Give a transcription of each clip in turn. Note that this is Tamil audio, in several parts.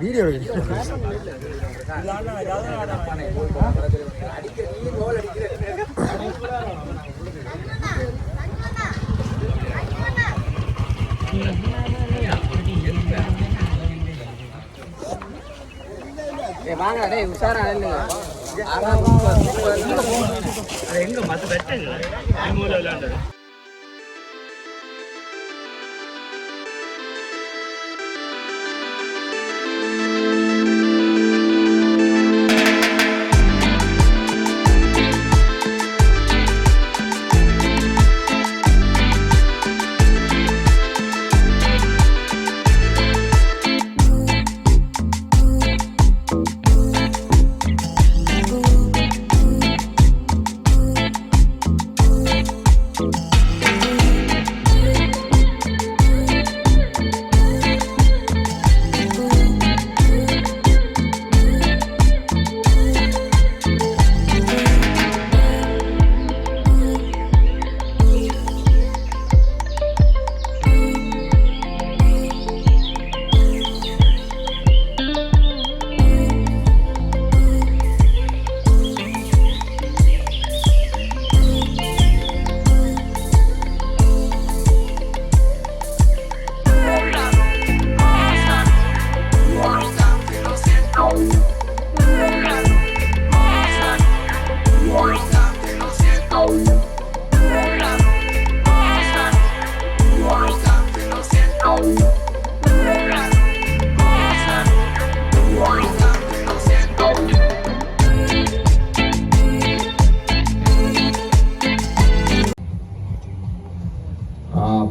வீடியோ வாங்க டே உஷாரா இல்ல எங்க மத்த வெட்டங்க மூல விளையாண்டது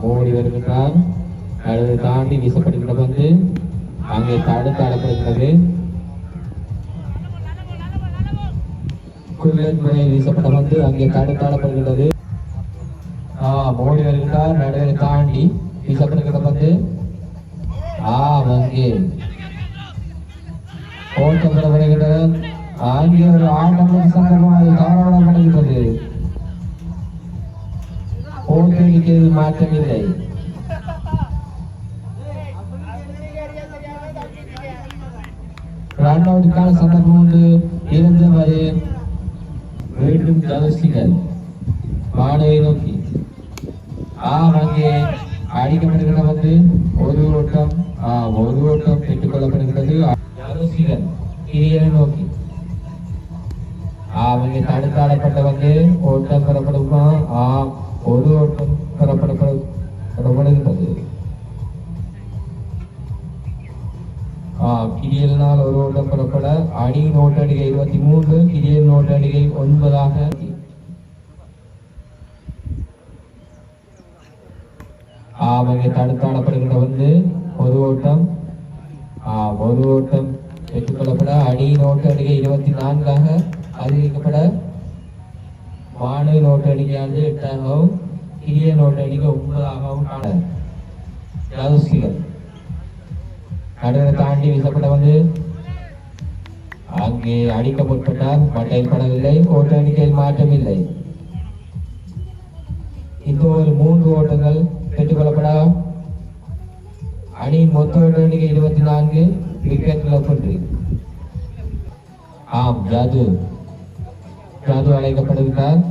ஓடி வருகின்றார். அதை தாண்டி வீசப்படுகிற வந்து அங்கே தடுத்து அடப்படுகிறது. குள்ளன் முறையில் வீசப்பட்ட வந்து அங்கே தடுத்து அடப்படுகிறது. ஓடி வருகின்றார். நடுவை தாண்டி வீசப்படுகிற வந்து அங்கே ஓட்டப்படப்படுகிறது. அங்கே ஒரு ஆட்டம் சந்தர்ப்பமாக காரணப்படுகிறது. ஓட்டடிக்கு மாற்றமில்லை. ரன் அவுட்டுக்கான சந்தர்ப்பம் உண்டு இருந்தவரை மீண்டும் ஜலசிகள் மாணவை நோக்கி அங்கே அடிக்கப்படுகிற வந்து ஒரு ஓட்டம் பெற்றுக் கொள்ளப்படுகிறது. ஜலசிகள் கிரியனை நோக்கி அவங்க தடுத்தாடப்பட்ட வந்து ஓட்டம் பெறப்படுமா ஒரு ஓட்டம் பெறப்படுகின்றது. கிரியலினால் ஒரு ஓட்டம் பெறப்பட அணியின் ஓட்டடிகை 23, கிரியல் ஓட்டடிகை 9 அவங்க தடுத்தாடப்படுகின்ற வந்து ஒரு ஓட்டம் பெற்றுக்கொள்ளப்பட அணியின் ஓட்டடிகை 24 அதிகரிக்கப்பட மாணவ நோட்டு அடிக்கையானது 8ஆகவும் கிரிய நோட்டு அடிக்கை 9ஆகவும் ஜலசிகள் நடுவை தாண்டி வீசப்பட வந்து அங்கே அடிக்க முற்பட்டார். மட்டையில் படவில்லை. ஓட்டு அடிக்கையில் மாற்றமில்லை. இந்த ஒரு 3 ஓட்டங்கள் பெற்றுக்கொள்ளப்பட அணியின் மொத்த ஓட்டு எண்ணிக்கை 24, விக்கெட் இழப்பு. ஜாது அழைக்கப்படுகிறார்.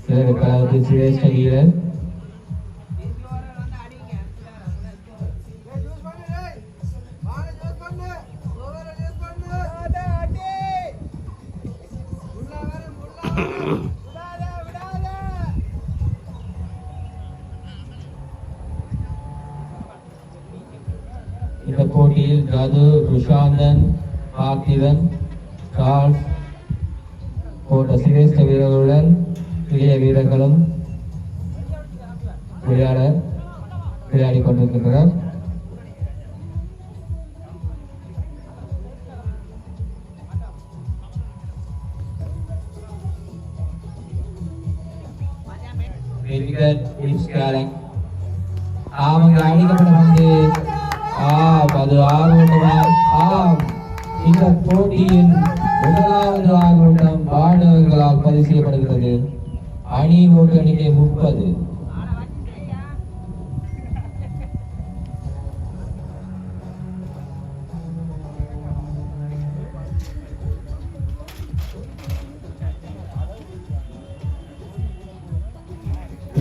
சிலர் கலாவதி சிரேஷ்ட வீரர் இந்த போட்டியில் ஜாது, ருஷாந்தன், பார்த்திவன், சார்ல்ஸ் போன்ற சிரேஷ்ட வீரர்களுடன் இளைய வீரர்களும் விளையாடி கொண்டிருக்கின்றனர். அவங்க அடிக்கப்பட வந்து அது 6 ஓட்டங்கள் இந்த போட்டியின் முதலாவது ஆர்வட்டம் மாணவர்களால் பதிவு செய்யப்படுகிறது. அணி ஓட்டு எண்ணிக்கை 30.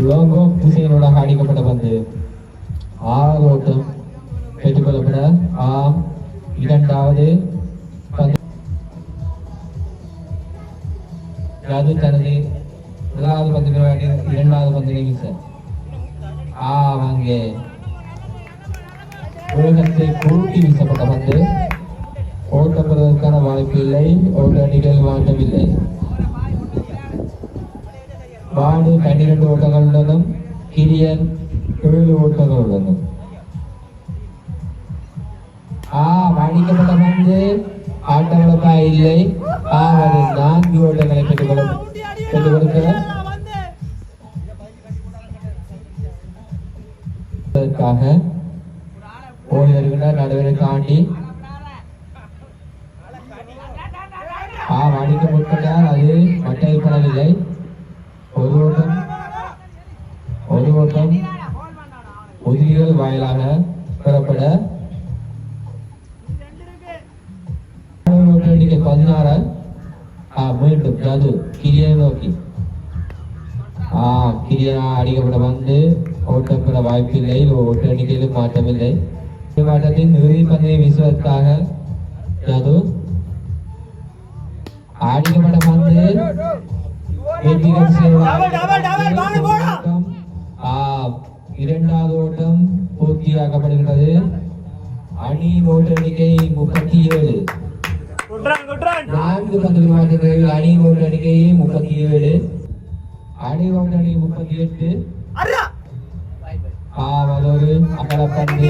லோகோ ஹுசைனோட அடிக்கப்பட்ட பந்து 6 ஓட்டம் பெற்றுக்கொள்ளப்பட இரண்டாவது பந்து அது தனது முதலாவது பந்து இரண்டாவது பந்தினை வீச அங்கே உலகத்தை கூட்டி வீசப்பட்ட பந்து ஓட்டப்படுவதற்கான வாய்ப்பு இல்லை. ஓட்ட அணிகள் மாற்றவில்லை. பாடு 12 ஓட்டங்களுடனும் கிரியன் 7 ஓட்டங்களுடனும் அடிக்கப்பட்ட பந்து ஆட்டவளப்பா இல்லை. 4 ஓட்டங்களை பெற்றுக் கொடுக்க ஓடி வருகின்றார். நடுவரை தாண்டி அடிக்க முற்பட்டால் அது மட்டைப்படவில்லை. ஒரு ஓட்டம் உதிரிகள் வாயிலாக பெறப்பட 16 மீண்டும் ஜது கிரியனை நோக்கி கிரியனா அடிக்கப்பட வந்து ஓட்டம் பெற வாய்ப்பில்லை. ஓட்ட எண்ணிக்கையிலும் மாற்றமில்லை. மாற்றத்தின் இறுதி பந்தினை வீசுவதற்காக ஜது அடிக்கப்பட வந்து இரண்டாவது ஓட்டம் பூர்த்தியாக்கப்படுகிறது. அணி ஓட்ட எண்ணிக்கை 37. 4 பந்துகள் மாற்றங்கள். அணி ஓட்ட எண்ணிக்கை 37. அணி ஓட்ட எண்ணிக்கை 38. ஒரு அகலப்பந்து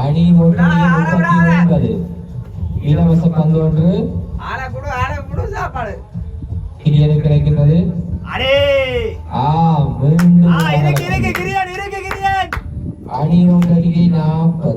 அணி ஓட்ட எண்ணிக்கை 39. இலவச பந்து ஒன்று கிரியனுக்கு கிடைக்கின்றது. அணி ஓட்ட எண்ணிக்கை 40.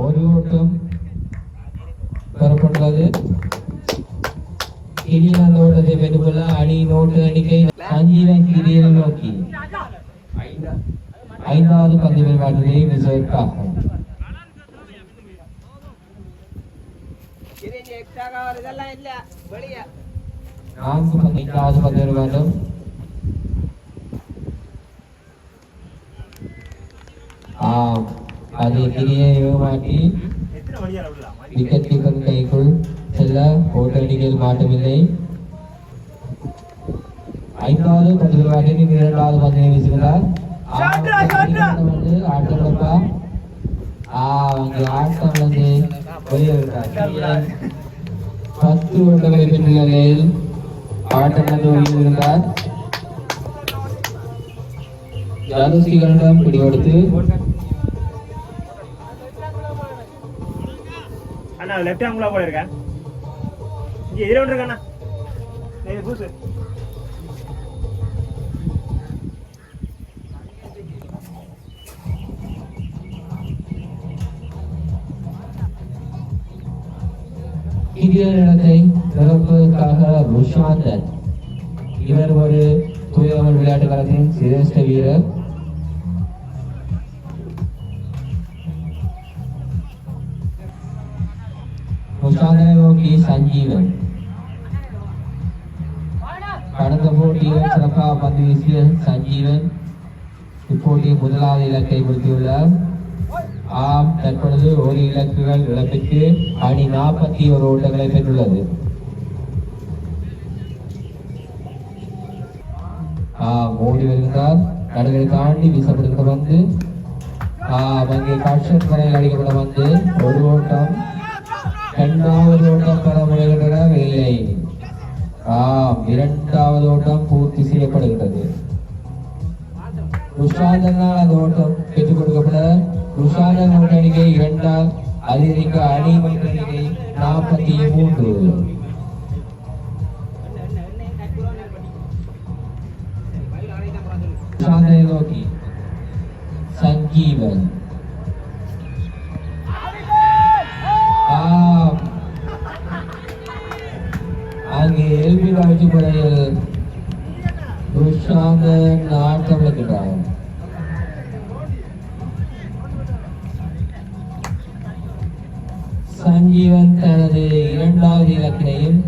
ஒரு ஓட்டம் பெறப்பட்டுள்ளது. கிரியன் ஓட்டத்தை பெற்றுக்கொள்ள அணி ஓட்ட எண்ணிக்கை சஞ்சீவன் கிரியனை நோக்கி 5வது பந்து விளையாட்டுகளை விசுவதற்காக 4வது பந்து விளையாட்டும் அதை கிரியை ஏமாற்றி விக்கெட் கீப்பர் கைக்குள் செல்ல ஓட்ட எண்ணிக்கையில் மாற்றமில்லை. 5வது பந்து விளையாட்டின் 2வது பந்தினை வீசுகிறார். ஆட்டப்பா அங்கே ஆட்டம் வந்து வெளியேறுகிறார். 10 ஓட்டங்களை பெற்றுள்ள நிலையில் ஆட்டம் வந்து வெளியேறுகிறார். ஜாலுஸ்கிகளிடம் பிடிவெடுத்து லெஃப்ட் ஹேண்ட்ல போல இருக்கேன். இங்க எதிர ஒன்று இருக்கண்ணா. நீ பூசு. இடத்தை நிரப்புவதற்காக ருஷாந்தன் இவர் ஒரு தூயவன் விளையாட்டு களத்தின் சிரேஷ்ட வீரர். ருஷாந்தனை நோக்கி சஞ்சீவன் கடந்த போட்டியில் சிறப்பாக பந்து வீசிய சஞ்சீவன் இப்போட்டியின் முதலாவது இலக்கை பிடித்துள்ளார். தற்பொழுது ஒரு இலக்குகள் இழப்பிற்கு அணி 41 ஓட்டங்களை பெற்றுள்ளது. ஓடி வருகிறார். நடுகளை தாண்டி வீசப்படுகிற வந்து அங்கே காட்சன் வரையில் அடிக்கப்பட வந்து ஒரு ஓட்டம் 2வது ஓட்டம் பெற முயல்கின்றனர். இல்லை. 2வது ஓட்டம் பூர்த்தி செய்யப்படுகிறது. ருஷாந்தனால் அந்த ஓட்டம் பெற்றுக் கொடுக்கப்பட ருஷாந்தன் ஓட்ட எண்ணிக்கை 2ஆல் அதிகரிக்க அணி ஓட்ட எண்ணிக்கை 43. ருஷாந்தனை நோக்கி சஞ்சீவன் அங்கே எல்பி வளர்ச்சி முறையில் ருஷாந்தன் ஆட்டம் விளக்குகிறார். சஞ்சீவன் தனது 2வது இலக்கினையும்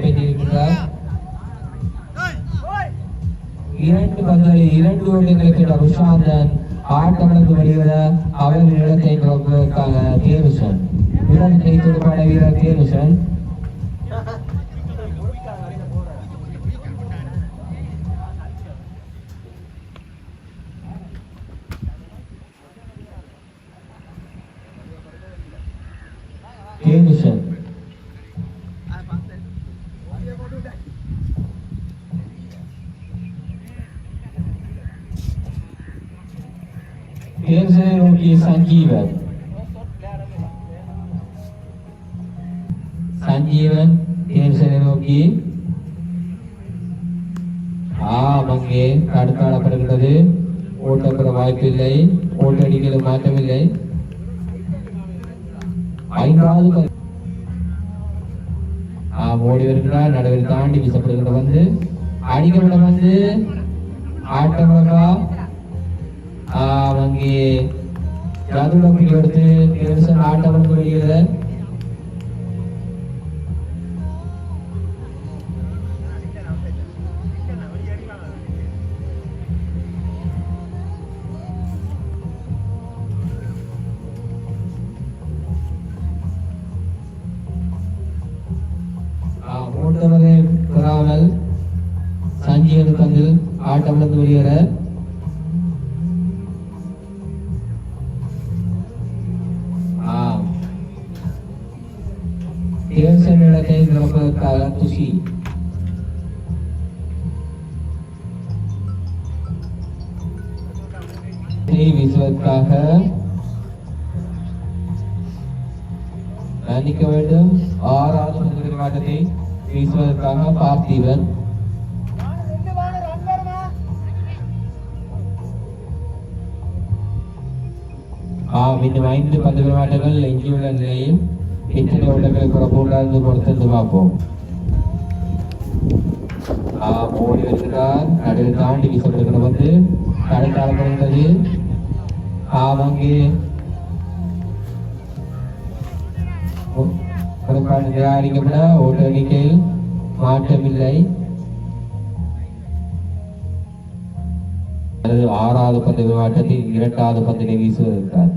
பெற்றிருக்கிறார். 2 பந்துகளில் 2 ஓட்டங்களை பெற்ற ருஷாந்தன் ஆட்டமிழந்து வெளிவர அவரின் இடத்தை நிரப்புவதற்காக தேனுசன் இடத்தை துடுப்பாட வீரர் தேனுசன் தேனுசன் தேனுசனை நோக்கி சஞ்சீவன் சஞ்சீவன் தேனுசனை நோக்கி அங்கே தடுத்தாடப்படுகிறது. ஓட்டப்பட வாய்ப்பில்லை. ஓட்டடிகளும் மாற்றமில்லை. 5வது ஓடி வருகிறார். நடுவில் தாண்டி வீசப்படுகிற வந்து அடிக்கப்பட வந்து ஆட்டமிழப்பா அங்கே ஜாதுடப்படி எடுத்து தேனுசன் ஆட்டம் வெளியிட ஓட்டவரை பெறாமல் சஞ்சீவன் பந்தில் ஆட்டமிழந்து வெளியேற தேனுசன் இடத்தை நிரப்புவதற்காக துஷி வீசுவதற்காக மன்னிக்க வேண்டும். 6வது பந்து ஆட்டத்தை வீசுவதற்காக பார்த்திபன் இன்னும் 5 பந்து ஆட்டங்கள் எஞ்சியுள்ள நிலையில் எத்தனை ஓட்டங்களை புறப்படாது பொறுத்து பார்ப்போம். ஓடி வருகிறார். நடுவில் தாண்டி வீசப்படுகிற வந்து தடுத்தாடப்படுகிறது. அங்கே நிராகரிக்கப்பட ஓட்ட எண்ணிக்கையில் மாற்றமில்லை. 6வது பந்து ஆட்டத்தில் 2வது பந்தினை வீசுவதற்கார்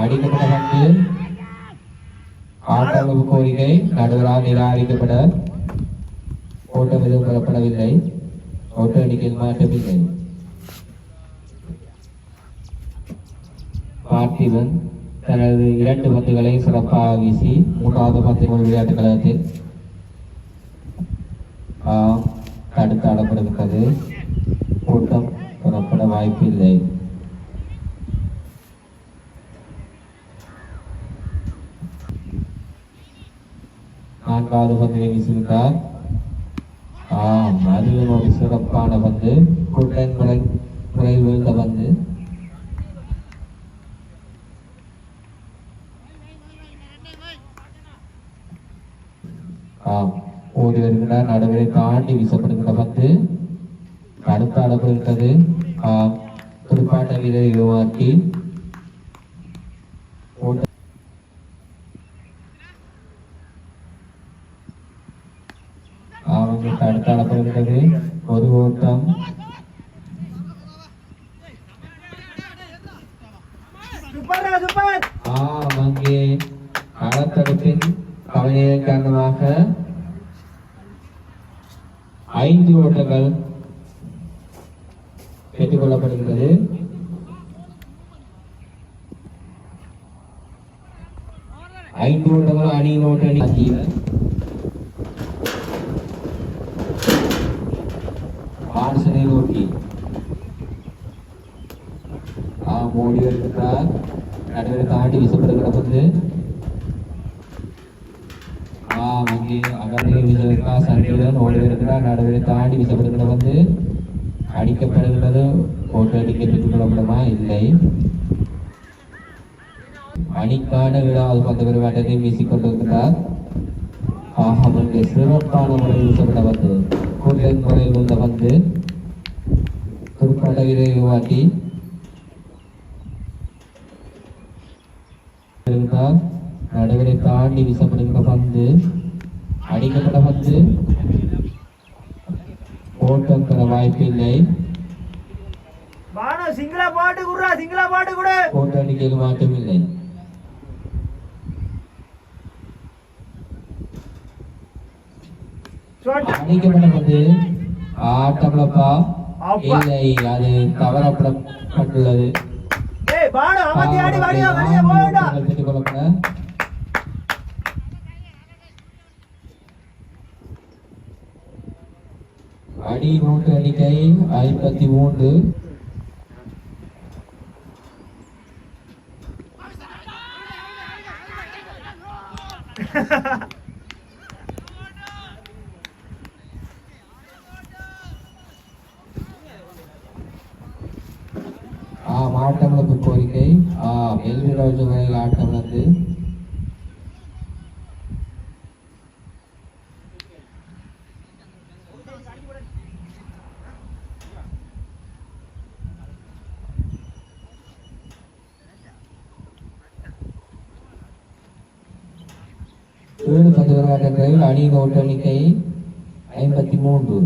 அடிக்கப்பட்ட பந்து ஆட்டமைப்பு கோரிக்கை நடுவரால் நிராகரிக்கப்பட ஓட்டம் எதுவும் பெறப்படவில்லை. ஓட்ட எண்ணிக்கையில் மாற்றமில்லை. பார்த்திபன் தனது 2 பந்துகளை சிறப்பாக வீசி 3வது பந்து விளையாட்டுக் கழகத்தில் தடுத்தாடப்படுகிறது. ஓட்டம் பெறப்பட வாய்ப்பில்லை. நான்காவது பந்தினை வீசுகிறார். அதுவும் ஒரு சிறப்பான பந்து. குட்டன் முறை விழுந்த பந்து. ஓடி வருகிறார். நடுவரை தாண்டி வீசப்படுகிற பந்து தடுத்தாடப்படுகிறது. துடுப்பாட்ட வீரரை உருவாக்கி அவங்க தடுத்தாடப்படுகிறது. ஒரு ஓட்டம் அங்கே கடத்தடுப்பின் கவலையின் காரணமாக 5 ஓட்டங்கள் பெற்றுக் கொள்ளப்படுகிறது. ஐந்து ஓட்டங்கள் அணியின் ஓட்ட அணி ஓடி வருகிறார். நடுவில் தாண்டி வீசப்படுகிற பந்து அங்கே அகந்தையில் வீசுவதற்காக சண்டியுடன் ஓடி வருகிறார். நடுவில் தாண்டி வீசப்படுகிற பந்து அடிக்கப்படுகிறது. போட்டு அடிக்க பெற்றுக் கொள்ளப்படுமா? இல்லை. அணிக்கான விழாவது பந்து பெருமாட்டத்தை வீசிக்கொண்டிருக்கிறார். அங்கே சிறப்பான முறையில் வீசப்பட்ட பந்து கூடுதல் முறையில் வந்த பந்து துடுப்பாட்ட வீரரை உருவாக்கி நடுவரை தாண்டி வீசப்படுகிற பந்து அடிக்கப்பட்ட பந்து ஓட்டம் பெற வாய்ப்பில்லை. ஓட்ட அடிக்கையில் மாற்றமில்லை. அடிக்கப்பட்ட பந்து ஆட்டப்படப்பா இல்லை, அது தவறப்படப்பட்டுள்ளது. அடி நோட்டு எண்ணிக்கை 53. ஆட்டமிழப்பு கோரிக்கை எல்விராஜ் வரையில் ஆட்டம் வந்து ஏழு பந்து விளையாட்டுகளில் அணியின் ஓட்ட எண்ணிக்கை 53.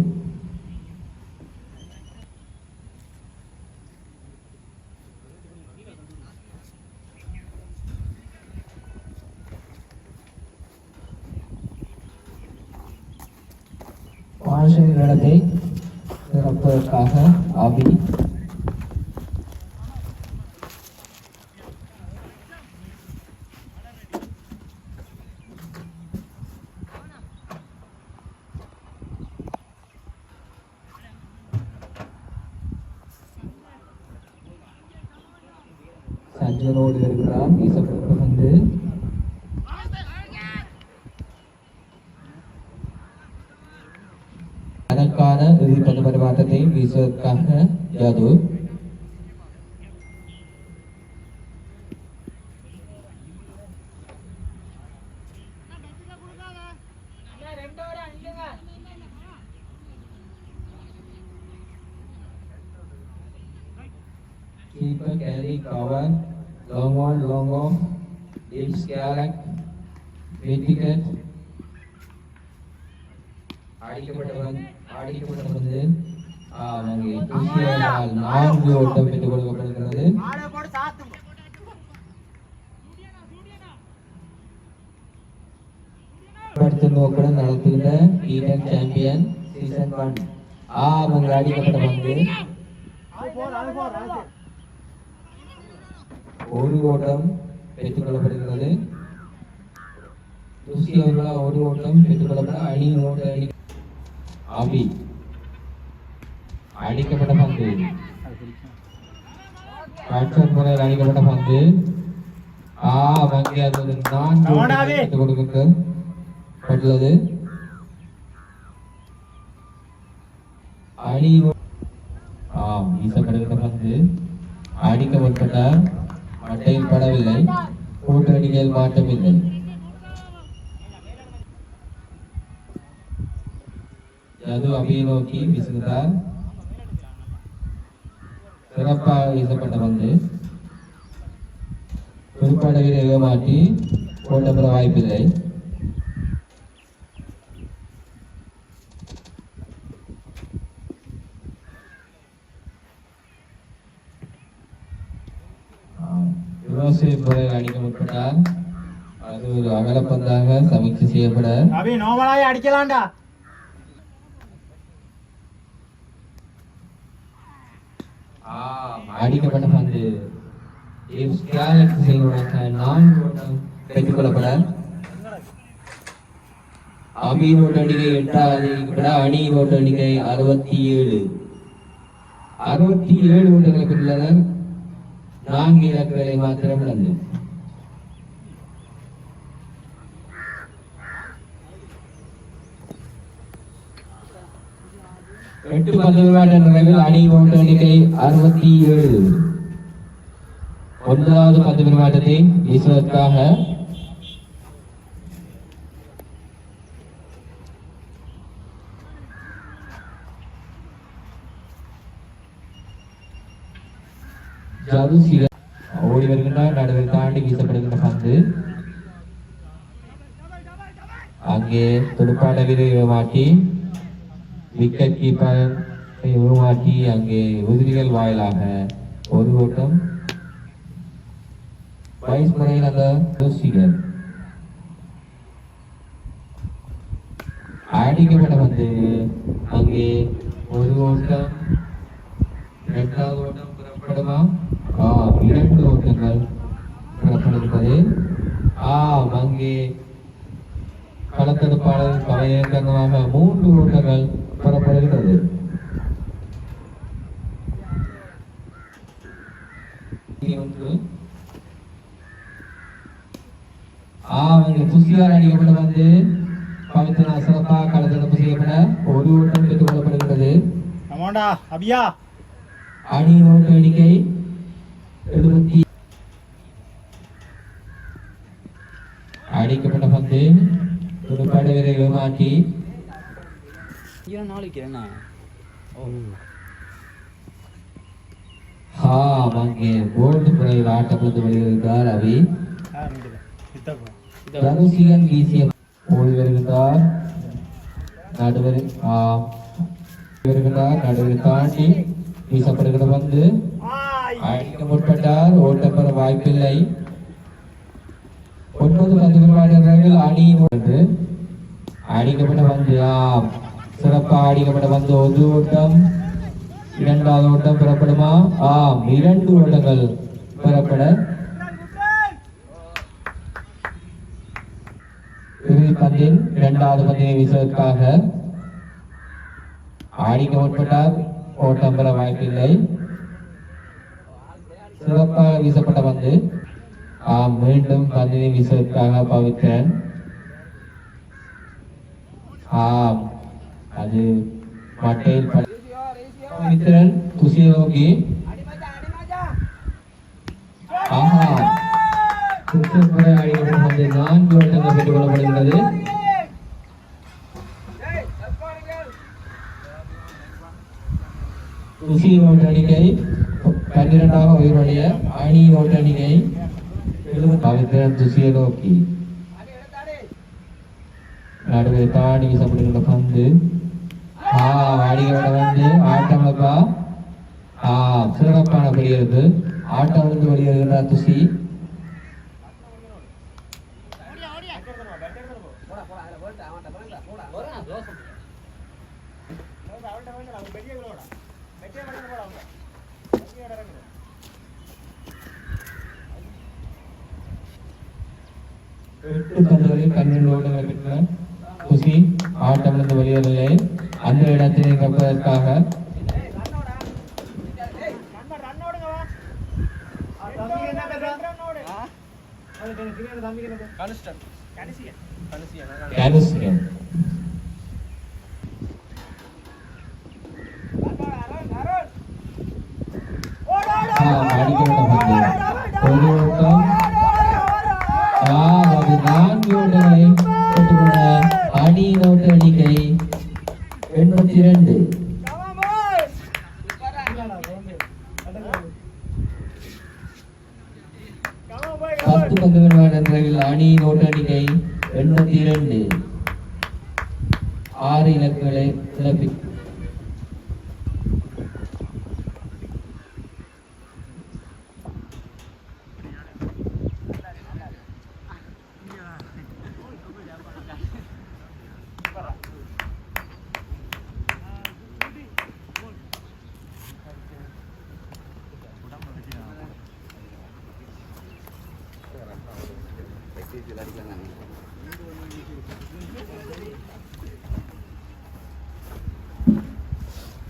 நடத்தை சிறப்பதற்காக அபி சஞ்சனோடு இருக்கிறார். வீசப்பட்ட வந்து அதற்கான இறுதிப்பந்து பரிமாற்றத்தை வீசுவதற்காக யாது keeper carry cover long on deep scalec mid wicket அடிக்கப்பட்ட பந்து நான்கு ஓட்டம் பெற்றுக் கொடுக்கப்படுகிறது. அடுத்த நோக்குடன் நடத்துகிற ஈடன் சாம்பியன் சீசன் 1 அவங்க அடிக்கப்பட்ட பந்து ஒரு ஓட்டம் பெற்றுக் கொள்ளப்படுகிறது. ஒரு ஓட்டம் பெற்றுக் கொள்ளப்பட அணி ஓட்ட அபி அடிக்கப்பட்ட பந்து முறையில் அடிக்கப்பட்ட பந்து நான்கு கொடுக்கப்பட்டுள்ளது. அணி வீசப்படுகிற பந்து அடிக்கப்பட்ட மட்டையில் படவில்லை. கூட்டணியில் மாற்றமில்லை. அது அபியை நோக்கி வீசுகிறார். சிறப்பாக வீசப்பட்ட பந்து குறிப்பாட வீரரை மாற்றி ஓட்டப்பட வாய்ப்பில்லை. முறையில் அடிக்க முற்பட்டால் அது ஒரு அகலப்பந்தாக சமீட்சை செய்யப்பட அடிக்கலாம்டா. அடிக்கப்பட்ட பந்து நான்கு ஓட்டம் பெற்றுக் கொள்ளப்பட அபியின் ஓட்ட எண்ணிக்கை 8 அணியின் ஓட்ட எண்ணிக்கை 67 ஓட்டங்களை பெற்றுள்ளனர். 4 இலக்குகளை மாத்திரம் இழந்து. எட்டு பந்து விளையாட்டு நிறைவில் அணி ஓட்ட எண்ணிக்கை 67. 9வது பந்து விளையாட்டத்தை வீசுவதற்காக ஜாதுசிகர் ஓடி வருகின்றார். நடுவில் தாண்டி வீசப்படுகின்ற பந்து அங்கே துடுப்பாட்ட வீரரை மாட்டி விக்கெட் கீப்பர் உருமாற்றி அங்கே உதிரிகள் வாயிலாக ஒரு ஓட்டம். வைஸ் முறையில் அந்த ஜோசிகர் அடிக்கப்பட்ட வந்து அங்கே ஒரு ஓட்டம். 2வது ஓட்டம் புறப்படுமா? 2 ஓட்டங்கள் புறப்படுகிறது. அங்கே களத்தடுப்பாளர் கலையின் காரணமாக 3 ஓட்டங்கள் புறப்படுகிறது. புசியார் அடிக்கப்பட வந்து பவித்ரா சிறப்பாக களத்தடுப்பு செய்யப்பட ஒரு ஓட்டம் பெற்றுக் கொள்ளப்படுகிறது. அணி ஓட்ட எண்ணிக்கை 70. அடிக்கப்பட்ட பந்து துடுப்பாட்ட வீரர்களை மாற்றி அங்கே போல்டு முறையில் ஆட்டப்பட்டு வருகிறார். அவி தனுசிகன் வீசிய ஓடி வருகிறார். நடுவரில் நடுவில் தாண்டி வீசப்படுகிற பந்து அடிக்க முற்பட்டார். ஓட்டம் பெற வாய்ப்பில்லை. 9 பந்து விளையாடுகிறார்கள். அணி அடிக்கப்பட்ட பந்து சிறப்பாக அடிக்கப்பட்ட பந்து ஒரு ஓட்டம். 2வது ஓட்டம் பெறப்படுமா? 2 ஓட்டங்கள் பெறப்பட இறுதி பந்தின் 2வது பந்தினை வீசுவதற்காக அடிக்க முற்பட்டார். ஓட்டம் பெற வாய்ப்பில்லை. சிறப்பாக வீசப்பட்ட பந்து மீண்டும் பந்தினை வீசுவதற்காக பவித்ரன். அது மட்டையில் பவித்ரன் துசியை நோக்கி அடிக்கப்பட்ட பந்து 4 ஓட்டங்கள் பெற்றுக் கொள்ளப்படுகிறது. துசி ஓட்ட எண்ணிக்கை 12ஆக உயர்வடைய அணி ஓட்ட எண்ணிக்கை 70. பவித்ரன் துசியை நோக்கி நடுவில் தாண்டி வீசப்படுகின்ற பந்து அடிக்கப்பட வந்து ஆட்டமப்பா சிறப்பான வெளியேறுது. ஆட்டம் விழுந்து வெளியேறுகின்றார் துசி. பன்னிரண்டு ஓட்டங்கள் பெற்ற குசி ஆட்டமிழந்து வெளியேறவில்லை. அந்த இடத்தினை கற்பதற்காக ஒரு ஓட்டம் 4 ஓட்டங்களை பெற்றுக்கொண்ட அணியின் ஓட்ட எண்ணிக்கை 82. 10 பந்துகள் விளையாடுகிற அணியின் ஓட்ட எண்ணிக்கை 82. 6 இலக்குகளை இழப்பி